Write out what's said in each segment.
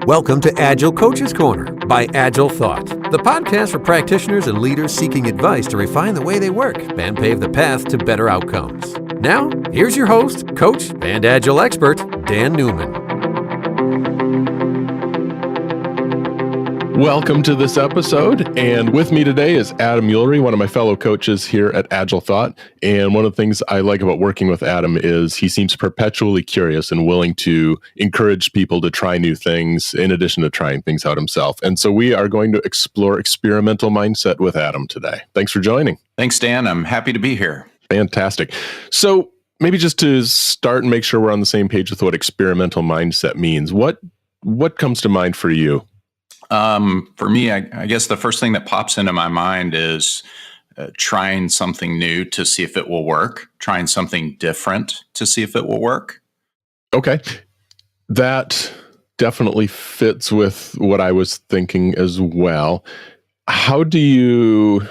Welcome to Agile Coaches Corner by AgileThought, the podcast for practitioners and leaders seeking advice to refine the way they work and pave the path to better outcomes. Now, here's your host, coach, and Agile expert, Dan Neumann. Welcome to this episode, and with me today is Adam Ulery, one of my fellow coaches here at AgileThought. And one of the things I like about working with Adam is he seems perpetually curious and willing to encourage people to try new things in addition to trying things out himself. And so we are going to explore experimental mindset with Adam today. Thanks for joining. Thanks, Dan. I'm happy to be here. Fantastic. So maybe just to start and make sure we're on the same page with what experimental mindset means, what comes to mind for you? For me, I guess the first thing that pops into my mind is trying something new to see if it will work, trying something different to see if it will work. Okay. That definitely fits with what I was thinking as well. How do you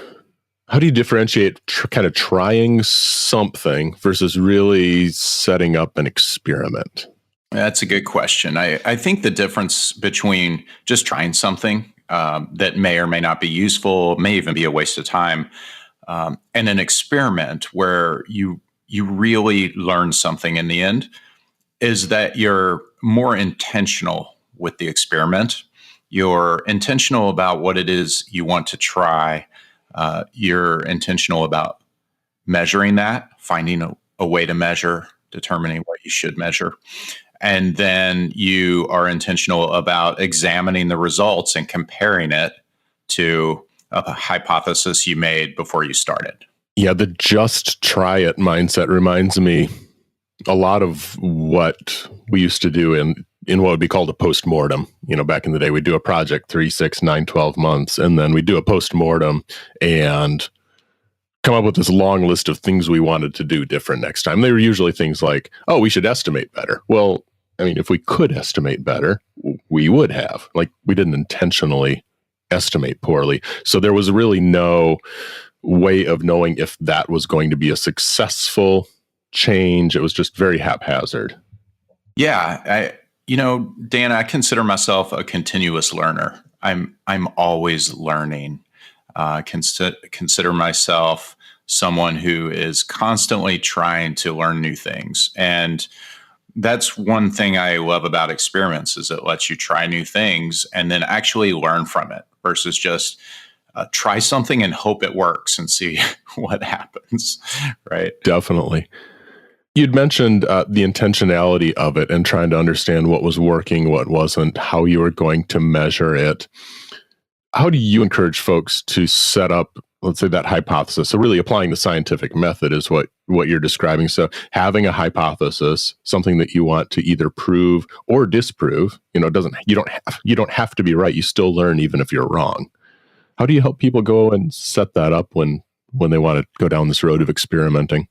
differentiate kind of trying something versus really setting up an experiment? That's a good question. I think the difference between just trying something that may or may not be useful, may even be a waste of time, and an experiment where you really learn something in the end is that you're more intentional with the experiment. You're intentional about what it is you want to try. You're intentional about measuring that, finding a way to measure, determining what you should measure. And then you are intentional about examining the results and comparing it to a hypothesis you made before you started. Yeah, the just try it mindset reminds me a lot of what we used to do in what would be called a postmortem. You know, back in the day, we'd do a project 3, 6, 9, 12 months, and then we'd do a postmortem and come up with this long list of things we wanted to do different next time. They were usually things like, oh, we should estimate better. Well, I mean, if we could estimate better, we would have. Like, we didn't intentionally estimate poorly. So there was really no way of knowing if that was going to be a successful change. It was just very haphazard. Yeah, Dan, I consider myself a continuous learner. I'm always learning. Consider myself someone who is constantly trying to learn new things. And that's one thing I love about experiments is it lets you try new things and then actually learn from it versus just try something and hope it works and see what happens, right? Definitely. You'd mentioned the intentionality of it and trying to understand what was working, what wasn't, how you were going to measure it. How do you encourage folks to set up, let's say, that hypothesis? So really applying the scientific method is what you're describing. So having a hypothesis, something that you want to either prove or disprove, you don't have to be right. You still learn even if you're wrong. How do you help people go and set that up when they want to go down this road of experimenting?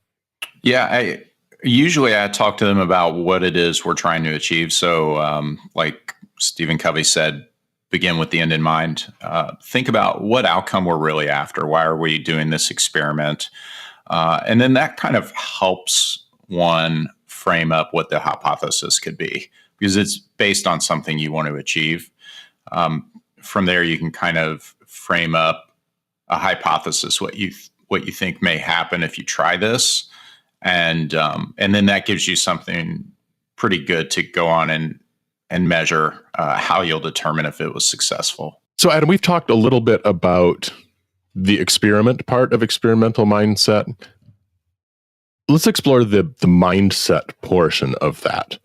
Yeah, I talk to them about what it is we're trying to achieve. So like Stephen Covey said, begin with the end in mind. Think about what outcome we're really after. Why are we doing this experiment? And then that kind of helps one frame up what the hypothesis could be because it's based on something you want to achieve. From there, you can kind of frame up a hypothesis, what you think may happen if you try this. And then that gives you something pretty good to go on and measure how you'll determine if it was successful. So, Adam, we've talked a little bit about the experiment part of experimental mindset. Let's explore the mindset portion of that.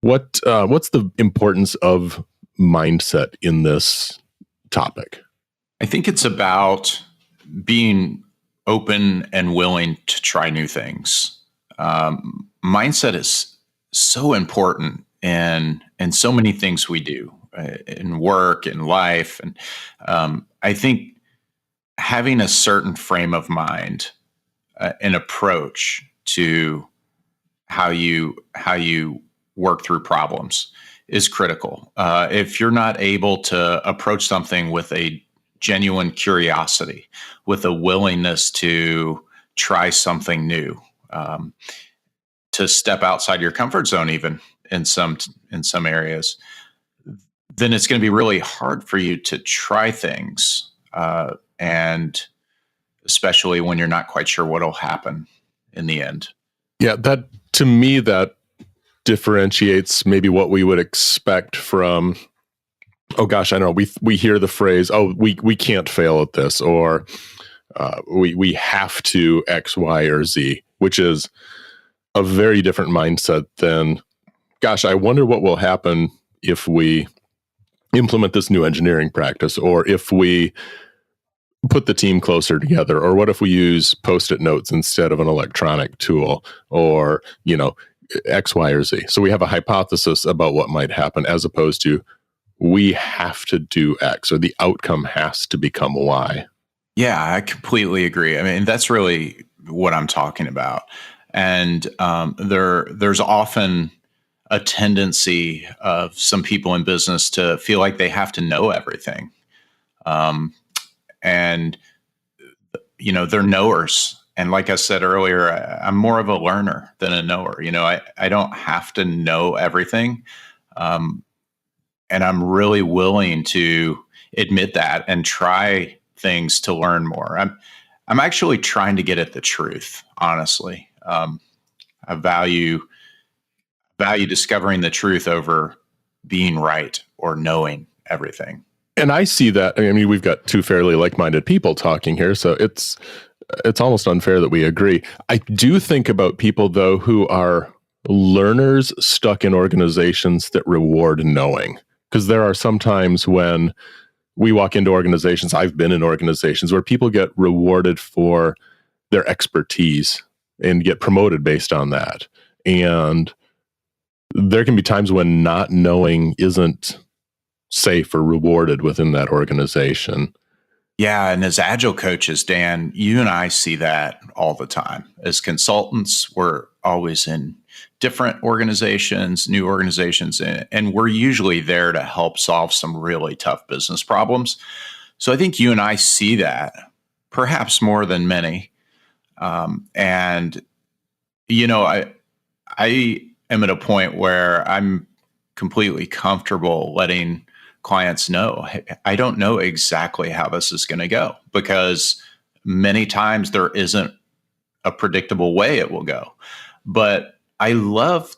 What's the importance of mindset in this topic? I think it's about being open and willing to try new things. Mindset is so important in so many things we do in work, in life. And I think having a certain frame of mind, an approach to how you work through problems is critical. If you're not able to approach something with a genuine curiosity, with a willingness to try something new, to step outside your comfort zone, even in some areas, then it's going to be really hard for you to try things. And especially when you're not quite sure what'll happen in the end. Yeah, that to me, that differentiates maybe what we would expect from, oh gosh, I know we hear the phrase, oh, we can't fail at this, or we have to X, Y, or Z, which is a very different mindset than, gosh, I wonder what will happen if we implement this new engineering practice, or if we put the team closer together, or what if we use Post-it notes instead of an electronic tool, or, X, Y, or Z. So we have a hypothesis about what might happen, as opposed to we have to do X, or the outcome has to become Y. Yeah, I completely agree. I mean, that's really what I'm talking about. And there's often a tendency of some people in business to feel like they have to know everything. And they're knowers. And like I said earlier, I'm more of a learner than a knower. I don't have to know everything. And I'm really willing to admit that and try things to learn more. I'm actually trying to get at the truth, honestly. I value discovering the truth over being right or knowing everything. And I see that. I mean, we've got two fairly like-minded people talking here, so it's almost unfair that we agree. I do think about people, though, who are learners stuck in organizations that reward knowing. Because there are some times when we walk into organizations, I've been in organizations where people get rewarded for their expertise and get promoted based on that. And there can be times when not knowing isn't safe or rewarded within that organization. Yeah, and as Agile coaches, Dan, you and I see that all the time. As consultants, we're always in different organizations, new organizations, and we're usually there to help solve some really tough business problems. So I think you and I see that, perhaps more than many. I am at a point where I'm completely comfortable letting clients know, I don't know exactly how this is going to go, because many times there isn't a predictable way it will go. But I love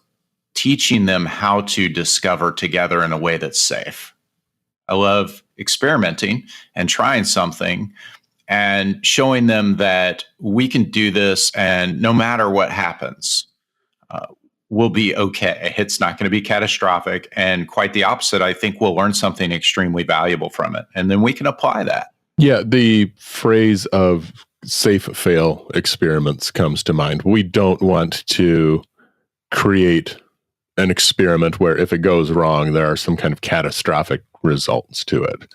teaching them how to discover together in a way that's safe. I love experimenting and trying something and showing them that we can do this, and no matter what happens, we'll be okay. It's not going to be catastrophic. And quite the opposite. I think we'll learn something extremely valuable from it. And then we can apply that. Yeah, the phrase of safe fail experiments comes to mind. We don't want to create an experiment where if it goes wrong, there are some kind of catastrophic results to it.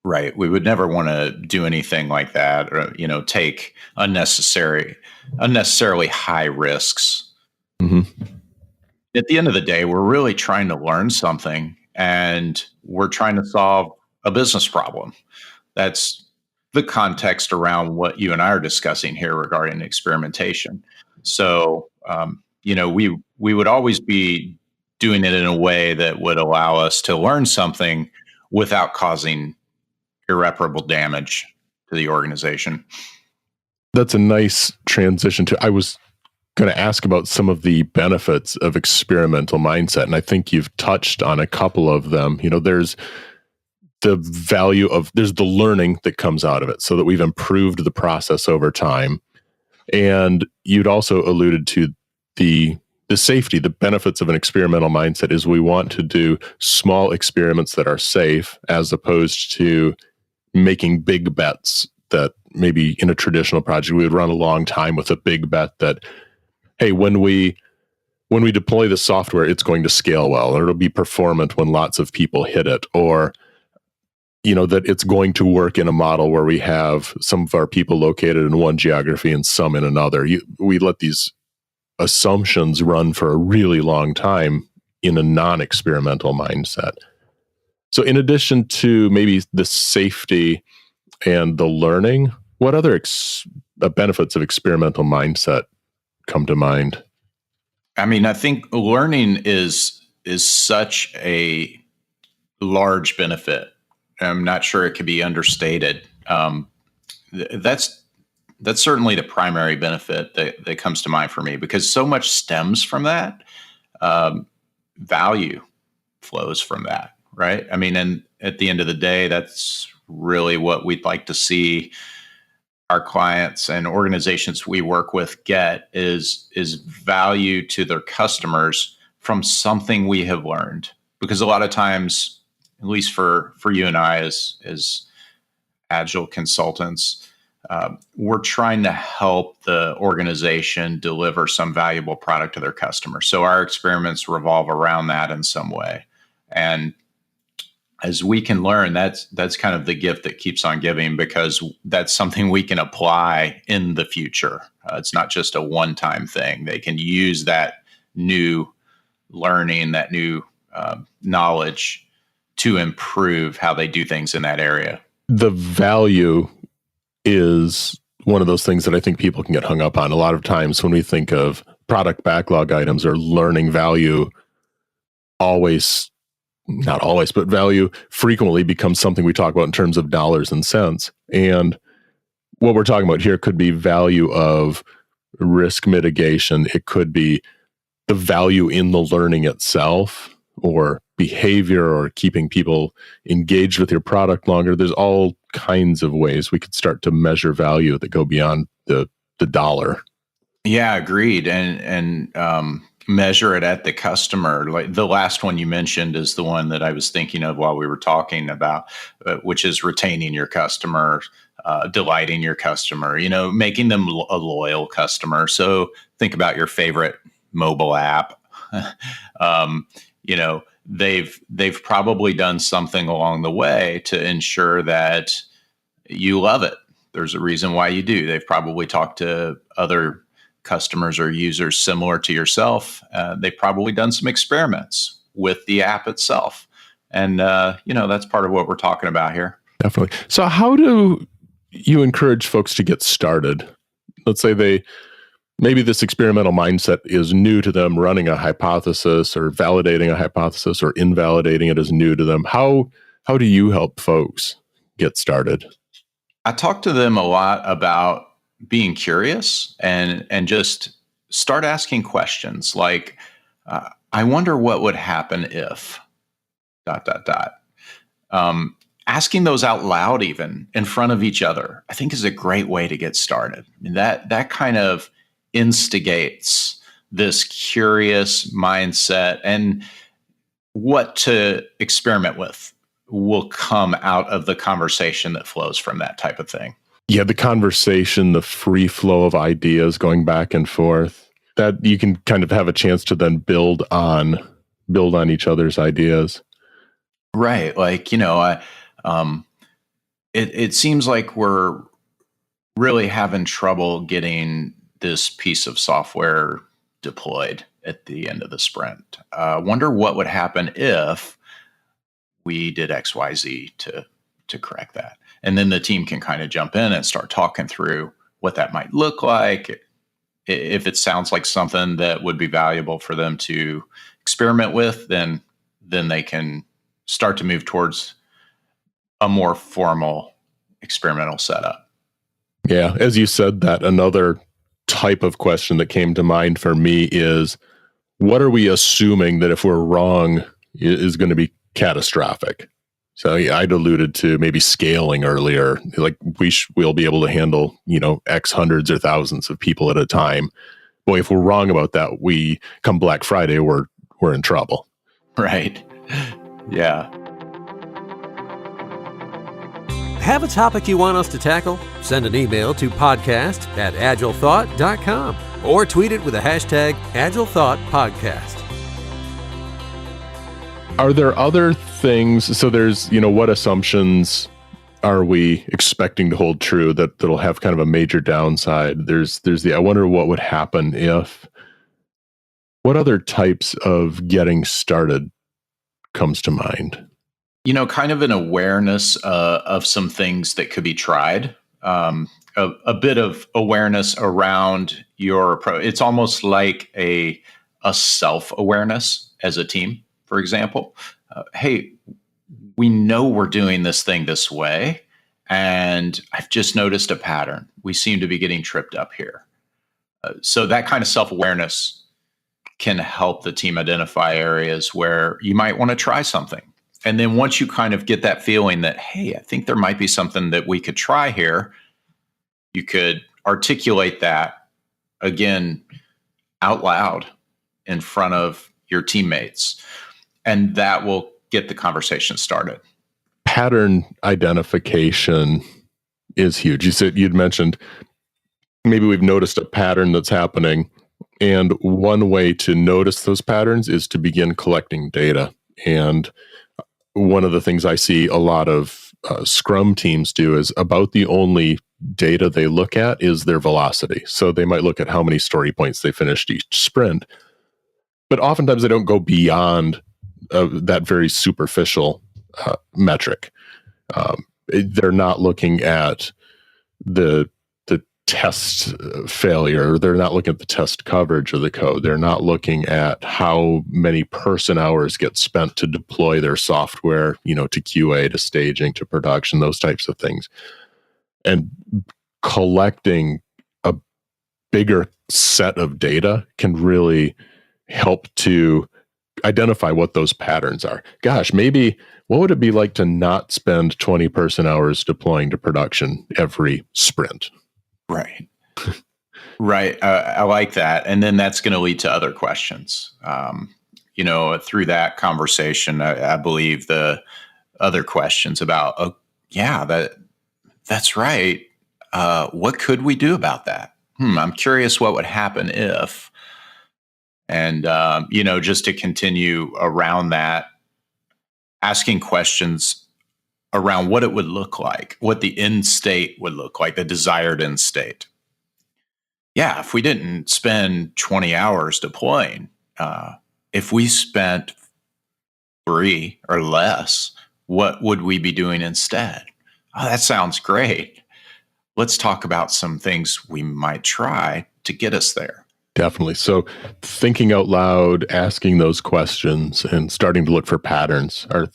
Right. We would never want to do anything like that, or, take unnecessarily high risks. Mm-hmm. At the end of the day, we're really trying to learn something, and we're trying to solve a business problem. That's the context around what you and I are discussing here regarding experimentation. So, we would always be doing it in a way that would allow us to learn something without causing irreparable damage to the organization. That's a nice transition to, I was going to ask about some of the benefits of experimental mindset. And I think you've touched on a couple of them. There's the value of, there's the learning that comes out of it, so that we've improved the process over time. And you'd also alluded to the safety, the benefits of an experimental mindset is we want to do small experiments that are safe, as opposed to making big bets that maybe in a traditional project we would run a long time with a big bet that, hey, when we deploy the software, it's going to scale well, or it'll be performant when lots of people hit it, or that it's going to work in a model where we have some of our people located in one geography and some in another. We let these assumptions run for a really long time in a non-experimental mindset. So in addition to maybe the safety and the learning, what other benefits of experimental mindset come to mind? I mean, I think learning is such a large benefit. I'm not sure it could be understated. That's certainly the primary benefit that comes to mind for me, because so much stems from that. Value flows from that, right? I mean, and at the end of the day, that's really what we'd like to see our clients and organizations we work with get is value to their customers from something we have learned. Because a lot of times, at least for you and I as Agile consultants, we're trying to help the organization deliver some valuable product to their customers. So our experiments revolve around that in some way. And as we can learn, that's kind of the gift that keeps on giving, because that's something we can apply in the future. It's not just a one-time thing. They can use that new learning, that new knowledge to improve how they do things in that area. The value is one of those things that I think people can get hung up on. A lot of times when we think of product backlog items or learning value, not always, but value frequently becomes something we talk about in terms of dollars and cents. And what we're talking about here could be value of risk mitigation. It could be the value in the learning itself, or behavior, or keeping people engaged with your product longer. There's all kinds of ways we could start to measure value that go beyond the dollar. Yeah, agreed. And measure it at the customer. Like the last one you mentioned is the one that I was thinking of while we were talking about, which is retaining your customer, delighting your customer, making them a loyal customer. So think about your favorite mobile app. They've probably done something along the way to ensure that you love it. There's a reason why you do. They've probably talked to other customers or users similar to yourself. They've probably done some experiments with the app itself. And, that's part of what we're talking about here. Definitely. So how do you encourage folks to get started? Let's say maybe this experimental mindset is new to them. Running a hypothesis or validating a hypothesis or invalidating it is new to them. How do you help folks get started? I talk to them a lot about being curious and just start asking questions like, I wonder what would happen if ... Asking those out loud, even in front of each other, I think is a great way to get started. I mean, that kind of instigates this curious mindset, and what to experiment with will come out of the conversation that flows from that type of thing. Yeah, the conversation, the free flow of ideas going back and forth, that you can kind of have a chance to then build on each other's ideas. Right. Like, it seems like we're really having trouble getting this piece of software deployed at the end of the sprint. Wonder what would happen if we did X, Y, Z to correct that. And then the team can kind of jump in and start talking through what that might look like. If it sounds like something that would be valuable for them to experiment with, then they can start to move towards a more formal experimental setup. Yeah, as you said that, another type of question that came to mind for me is, what are we assuming that if we're wrong is going to be catastrophic? So yeah, I'd alluded to maybe scaling earlier, like we'll be able to handle, X hundreds or thousands of people at a time. Boy, if we're wrong about that, we come Black Friday, we're in trouble. Right. Yeah. Have a topic you want us to tackle? Send an email to podcast@agilethought.com or tweet it with the hashtag AgileThoughtPodcast. Are there other things? So there's, what assumptions are we expecting to hold true that'll have kind of a major downside? There's I wonder what would happen if. What other types of getting started comes to mind? Kind of an awareness of some things that could be tried. A bit of awareness around your approach. It's almost like a self-awareness as a team, for example. Hey, we know we're doing this thing this way, and I've just noticed a pattern. We seem to be getting tripped up here. So that kind of self-awareness can help the team identify areas where you might want to try something. And then once you kind of get that feeling that, hey, I think there might be something that we could try here, you could articulate that again out loud in front of your teammates. And that will get the conversation started. Pattern identification is huge. You'd mentioned maybe we've noticed a pattern that's happening. And one way to notice those patterns is to begin collecting data. And one of the things I see a lot of Scrum teams do is about the only data they look at is their velocity. So they might look at how many story points they finished each sprint. But oftentimes they don't go beyond that very superficial metric. They're not looking at the test failure. They're not looking at the test coverage of the code. They're not looking at how many person hours get spent to deploy their software, to QA, to staging, to production, those types of things. And collecting a bigger set of data can really help to identify what those patterns are. Gosh, maybe what would it be like to not spend 20 person hours deploying to production every sprint? Right. Right. I like that. And then that's going to lead to other questions. Through that conversation, I believe the other questions about, that's right. What could we do about that? I'm curious what would happen if, and, just to continue around that, asking questions around what it would look like, what the end state would look like, the desired end state. Yeah, if we didn't spend 20 hours deploying, if we spent 3 or less, what would we be doing instead? Oh, that sounds great. Let's talk about some things we might try to get us there. Definitely. So thinking out loud, asking those questions, and starting to look for patterns are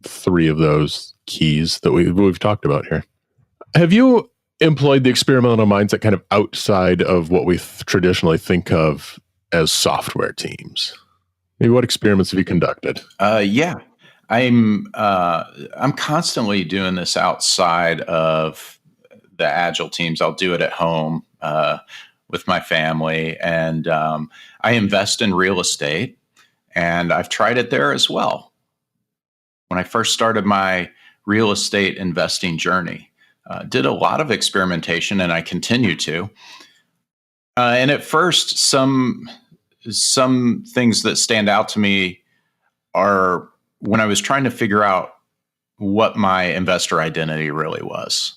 3 of those keys that we've talked about here. Have you employed the experimental mindset kind of outside of what we traditionally think of as software teams? Maybe what experiments have you conducted? Yeah, I'm constantly doing this outside of the Agile teams. I'll do it at home with my family, and I invest in real estate, and I've tried it there as well. When I first started my real estate investing journey, did a lot of experimentation, and I continue to. And at first, some things that stand out to me are when I was trying to figure out what my investor identity really was.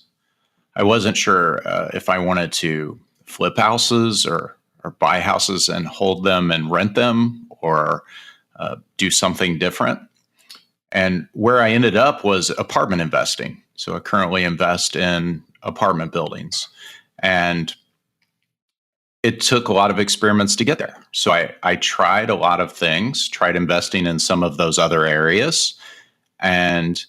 I wasn't sure if I wanted to flip houses or buy houses and hold them and rent them, or do something different. And where I ended up was apartment investing. So I currently invest in apartment buildings. And it took a lot of experiments to get there. So I tried a lot of things, tried investing in some of those other areas. And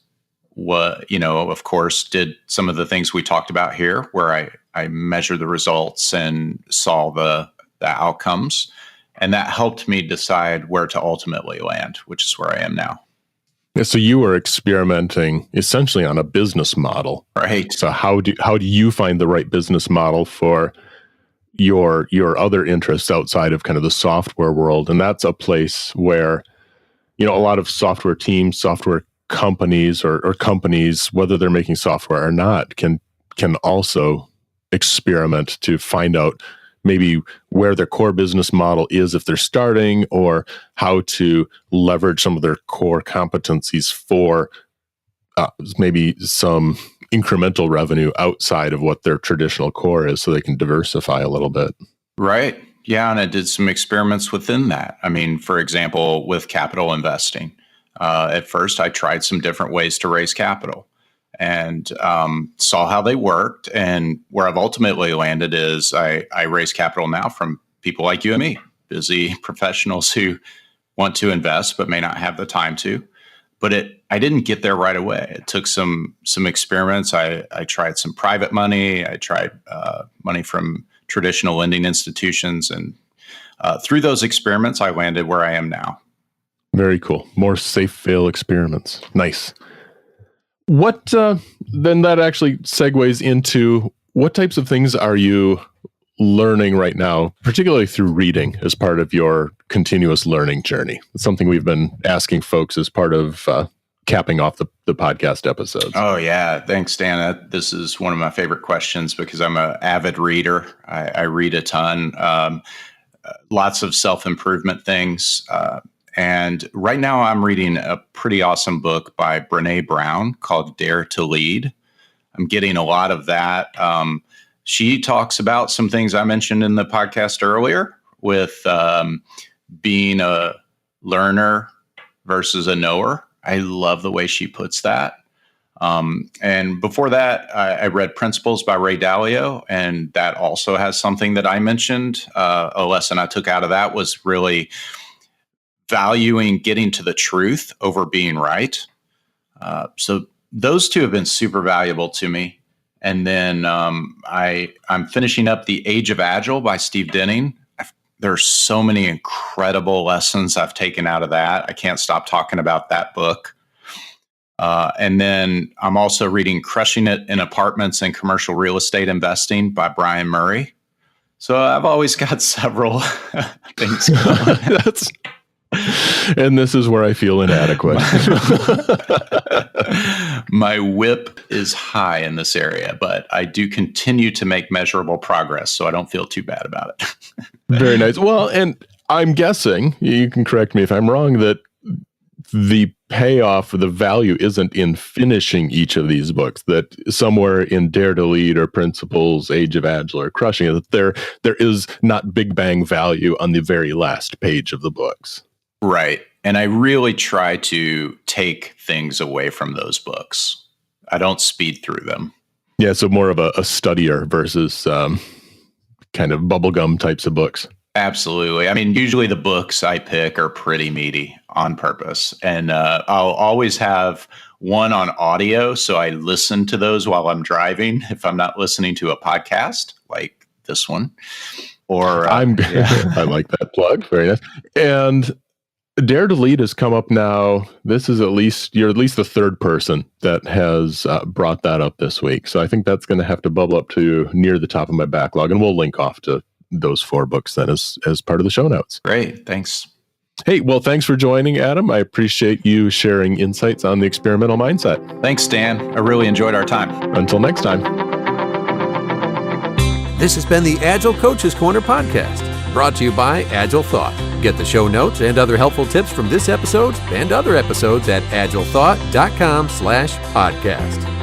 of course, did some of the things we talked about here, where I measured the results and saw the outcomes. And that helped me decide where to ultimately land, which is where I am now. Yeah, so you were experimenting essentially on a business model, right? So how do you find the right business model for your other interests outside of kind of the software world? And that's a place where, a lot of software teams, software companies, or companies, whether they're making software or not, can also experiment to find out maybe where their core business model is if they're starting, or how to leverage some of their core competencies for maybe some incremental revenue outside of what their traditional core is, so they can diversify a little bit. Right. Yeah. And I did some experiments within that. I mean, for example, with capital investing, at first I tried some different ways to raise capital, and saw how they worked. And where I've ultimately landed is I raise capital now from people like you and me, busy professionals who want to invest but may not have the time to. but I didn't get there right away. It took some experiments. I tried some private money. I tried money from traditional lending institutions. And through those experiments, I landed where I am now. Very cool. More safe fail experiments. Nice. What then that actually segues into what types of things are you learning right now, particularly through reading as part of your continuous learning journey? It's something we've been asking folks as part of capping off the podcast episodes. Oh, yeah. Thanks, Dan. This is one of my favorite questions because I'm an avid reader. I read a ton, lots of self-improvement things. And right now I'm reading a pretty awesome book by Brené Brown called Dare to Lead. I'm getting a lot of that. She talks about some things I mentioned in the podcast earlier with being a learner versus a knower. I love the way she puts that. And before that, I read Principles by Ray Dalio, and that also has something that I mentioned. A lesson I took out of that was really valuing getting to the truth over being right. So those two have been super valuable to me. And then I'm finishing up The Age of Agile by Steve Denning. There's so many incredible lessons I've taken out of that. I can't stop talking about that book. And then I'm also reading Crushing It in Apartments and Commercial Real Estate Investing by Brian Murray. So I've always got several things going. And this is where I feel inadequate. My whip is high in this area, but I do continue to make measurable progress, so I don't feel too bad about it. Very nice. Well, and I'm guessing, you can correct me if I'm wrong, that the payoff, the value isn't in finishing each of these books, that somewhere in Dare to Lead or Principles, Age of Agile or Crushing It, that there is not big bang value on the very last page of the books. Right. And I really try to take things away from those books. I don't speed through them. Yeah, so more of a studier versus kind of bubblegum types of books. Absolutely. I mean, usually the books I pick are pretty meaty on purpose. And I'll always have one on audio. So I listen to those while I'm driving if I'm not listening to a podcast like this one. Or I like that plug. Very nice. And Dare to Lead has come up now. This is you're at least the third person that has brought that up this week. So I think that's going to have to bubble up to near the top of my backlog. And we'll link off to those 4 books then as part of the show notes. Great. Thanks. Hey, well, thanks for joining, Adam. I appreciate you sharing insights on the experimental mindset. Thanks, Dan. I really enjoyed our time. Until next time. This has been the Agile Coaches Corner podcast, brought to you by AgileThought. Get the show notes and other helpful tips from this episode and other episodes at agilethought.com/podcast.